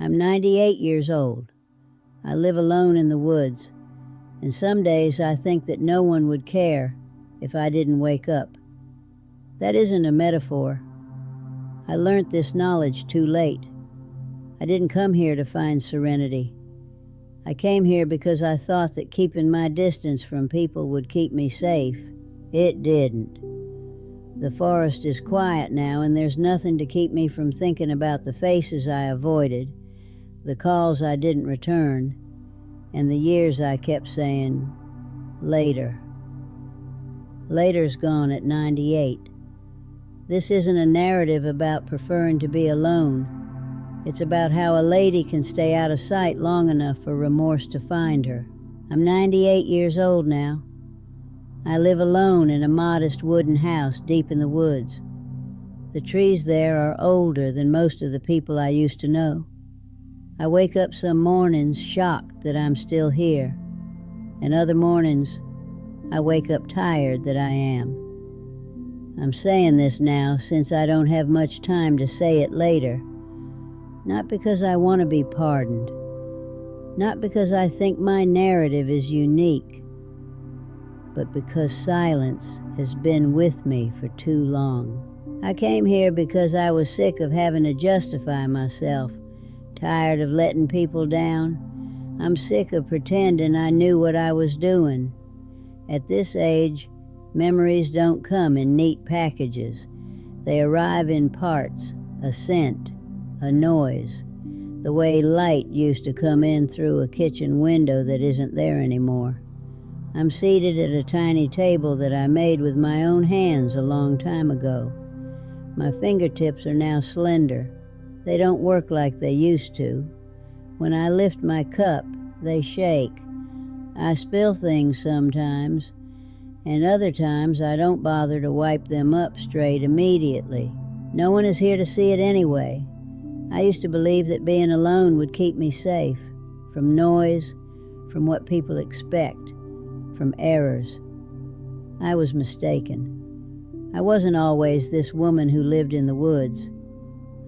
I'm 98 years old. I live alone in the woods, and some days I think that no one would care if I didn't wake up. That isn't a metaphor. I learned this knowledge too late. I didn't come here to find serenity. I came here because I thought that keeping my distance from people would keep me safe. It didn't. The forest is quiet now, and there's nothing to keep me from thinking about the faces I avoided, the calls I didn't return, and the years I kept saying, later. Later's gone at 98. This isn't a narrative about preferring to be alone. It's about how a lady can stay out of sight long enough for remorse to find her. I'm 98 years old now. I live alone in a modest wooden house deep in the woods. The trees there are older than most of the people I used to know. I wake up some mornings shocked that I'm still here, and other mornings I wake up tired that I am. I'm saying this now since I don't have much time to say it later. Not because I want to be pardoned. Not because I think my narrative is unique. But because silence has been with me for too long. I came here because I was sick of having to justify myself, tired of letting people down. I'm sick of pretending I knew what I was doing. At this age, memories don't come in neat packages. They arrive in parts, a scent, a noise, the way light used to come in through a kitchen window that isn't there anymore. I'm seated at a tiny table that I made with my own hands a long time ago. My fingertips are now slender. They don't work like they used to. When I lift my cup, they shake. I spill things sometimes, and other times I don't bother to wipe them up straight immediately. No one is here to see it anyway. I used to believe that being alone would keep me safe, from noise, from what people expect, from errors. I was mistaken. I wasn't always this woman who lived in the woods.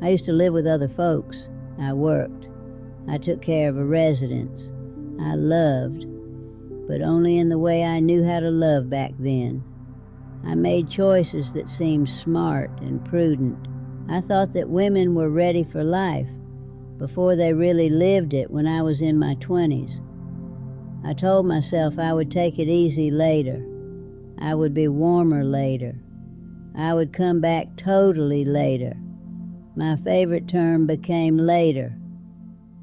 I used to live with other folks. I worked. I took care of a residence. I loved, but only in the way I knew how to love back then. I made choices that seemed smart and prudent. I thought that women were ready for life before they really lived it when I was in my 20s. I told myself I would take it easy later. I would be warmer later. I would come back totally later. My favorite term became later.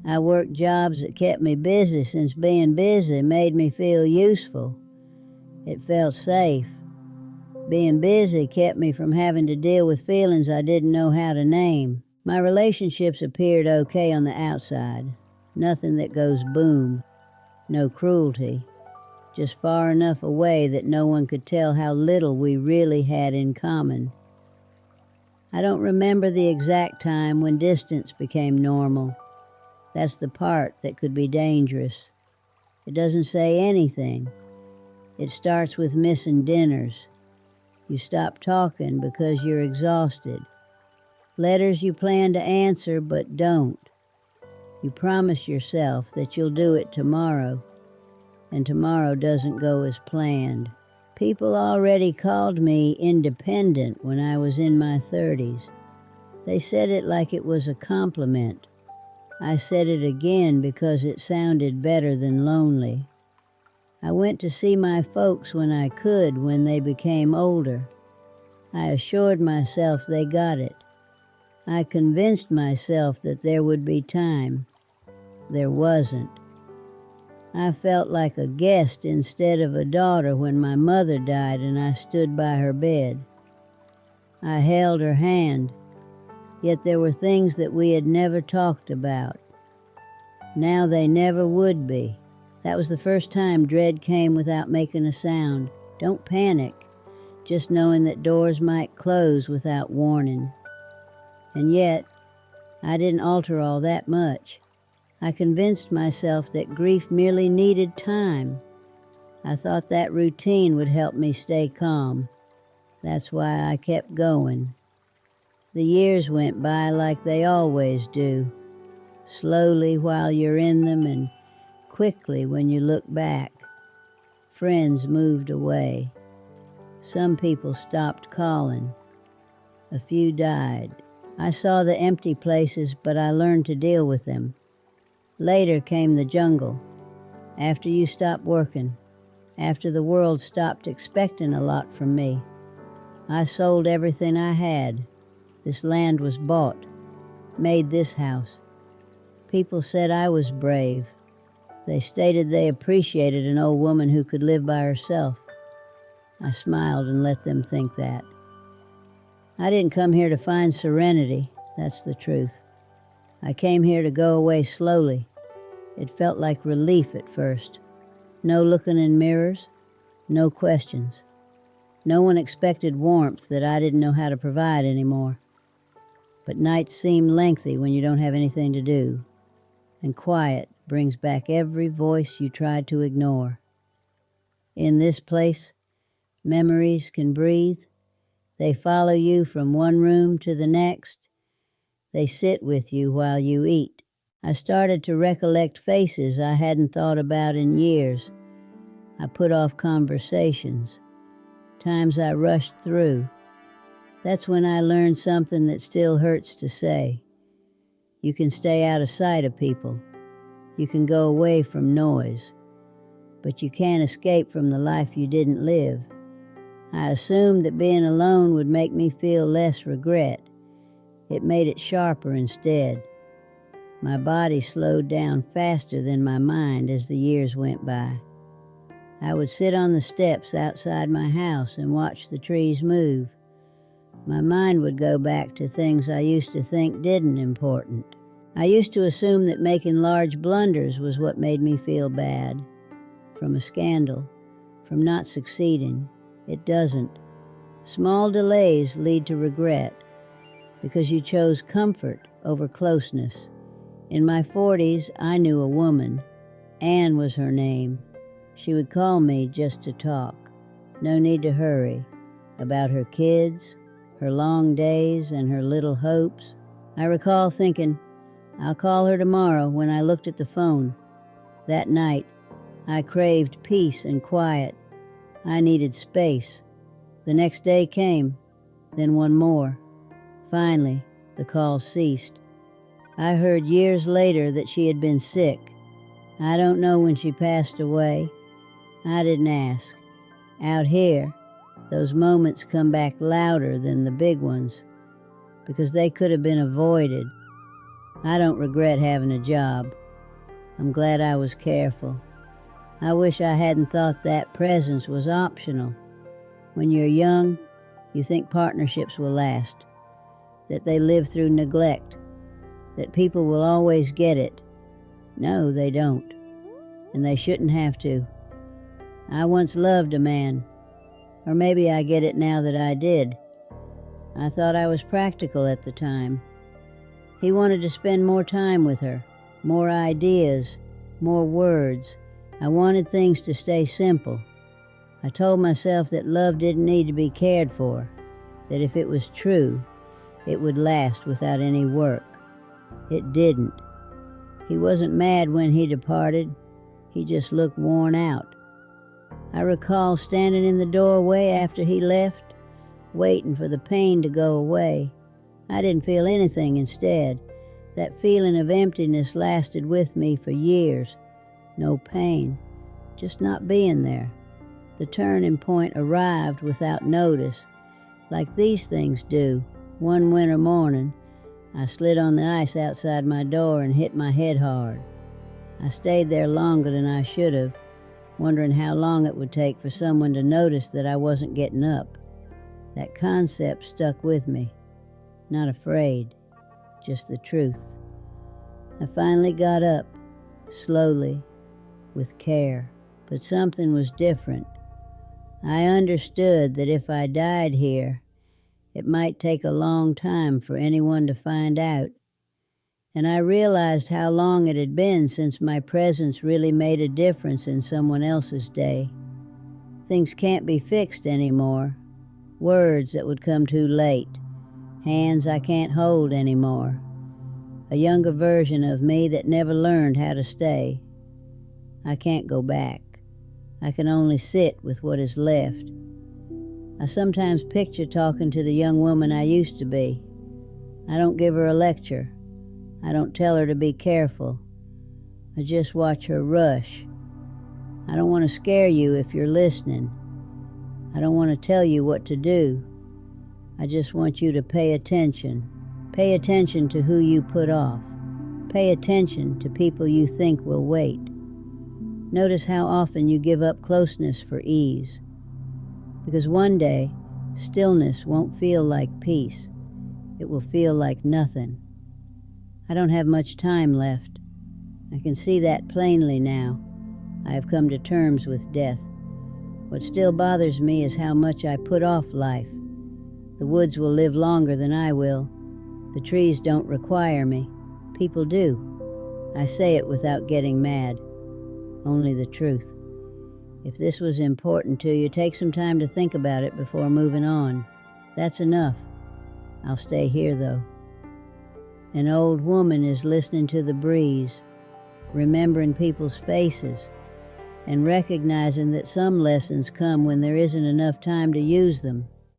I worked jobs that kept me busy since being busy made me feel useful. It felt safe. Being busy kept me from having to deal with feelings I didn't know how to name. My relationships appeared okay on the outside. Nothing that goes boom. No cruelty. Just far enough away that no one could tell how little we really had in common. I don't remember the exact time when distance became normal. That's the part that could be dangerous. It doesn't say anything. It starts with missing dinners. You stop talking because you're exhausted. Letters you plan to answer but don't. You promise yourself that you'll do it tomorrow, and tomorrow doesn't go as planned. People already called me independent when I was in my 30s. They said it like it was a compliment. I said it again because it sounded better than lonely. I went to see my folks when I could when they became older. I assured myself they got it. I convinced myself that there would be time. There wasn't. I felt like a guest instead of a daughter when my mother died and I stood by her bed. I held her hand, yet there were things that we had never talked about. Now they never would be. That was the first time dread came without making a sound. Don't panic, just knowing that doors might close without warning. And yet, I didn't alter all that much. I convinced myself that grief merely needed time. I thought that routine would help me stay calm. That's why I kept going. The years went by like they always do. slowly while you're in them and quickly when you look back. Friends moved away. Some people stopped calling. A few died. I saw the empty places, but I learned to deal with them. Later came the jungle. After you stopped working, after the world stopped expecting a lot from me, I sold everything I had. This land was bought, made this house. People said I was brave. They stated they appreciated an old woman who could live by herself. I smiled and let them think that. I didn't come here to find serenity, that's the truth. I came here to go away slowly. It felt like relief at first. No looking in mirrors, no questions. No one expected warmth that I didn't know how to provide anymore. But nights seem lengthy when you don't have anything to do, and quiet brings back every voice you tried to ignore. In this place, memories can breathe. They follow you from one room to the next. They sit with you while you eat. I started to recollect faces I hadn't thought about in years. I put off conversations, times I rushed through. That's when I learned something that still hurts to say. You can stay out of sight of people. You can go away from noise. But you can't escape from the life you didn't live. I assumed that being alone would make me feel less regret. It made it sharper instead. My body slowed down faster than my mind as the years went by. I would sit on the steps outside my house and watch the trees move. My mind would go back to things I used to think didn't important. I used to assume that making large blunders was what made me feel bad. From a scandal, from not succeeding. It doesn't. Small delays lead to regret because you chose comfort over closeness. In my 40s, I knew a woman. Anne was her name. She would call me just to talk. No need to hurry. About her kids, her long days, and her little hopes. I recall thinking, I'll call her tomorrow when I looked at the phone. That night, I craved peace and quiet. I needed space. The next day came, then one more. Finally, the call ceased. I heard years later that she had been sick. I don't know when she passed away. I didn't ask. Out here, those moments come back louder than the big ones because they could have been avoided. I don't regret having a job. I'm glad I was careful. I wish I hadn't thought that presence was optional. When you're young, you think partnerships will last, that they live through neglect, that people will always get it. No, they don't, and they shouldn't have to. I once loved a man, or maybe I get it now that I did. I thought I was practical at the time. He wanted to spend more time with her, more ideas, more words. I wanted things to stay simple. I told myself that love didn't need to be cared for, that if it was true, it would last without any work. It didn't. He wasn't mad when he departed. He just looked worn out. I recall standing in the doorway after he left, waiting for the pain to go away. I didn't feel anything instead. That feeling of emptiness lasted with me for years. No pain, just not being there. The turning point arrived without notice, like these things do. One winter morning, I slid on the ice outside my door and hit my head hard. I stayed there longer than I should have, wondering how long it would take for someone to notice that I wasn't getting up. That concept stuck with me. Not afraid, just the truth. I finally got up, slowly, with care, but something was different. I understood that if I died here, it might take a long time for anyone to find out. And I realized how long it had been since my presence really made a difference in someone else's day. Things can't be fixed anymore. Words that would come too late. Hands I can't hold anymore. a younger version of me that never learned how to stay. I can't go back. I can only sit with what is left. I sometimes picture talking to the young woman I used to be. I don't give her a lecture. I don't tell her to be careful. I just watch her rush. I don't want to scare you if you're listening. I don't want to tell you what to do. I just want you to pay attention. Pay attention to who you put off. Pay attention to people you think will wait. Notice how often you give up closeness for ease. Because one day, stillness won't feel like peace. It will feel like nothing. I don't have much time left. I can see that plainly now. I have come to terms with death. What still bothers me is how much I put off life. The woods will live longer than I will. The trees don't require me. People do. I say it without getting mad. Only the truth. If this was important to you, take some time to think about it before moving on. That's enough. I'll stay here, though. An old woman is listening to the breeze, remembering people's faces, and recognizing that some lessons come when there isn't enough time to use them.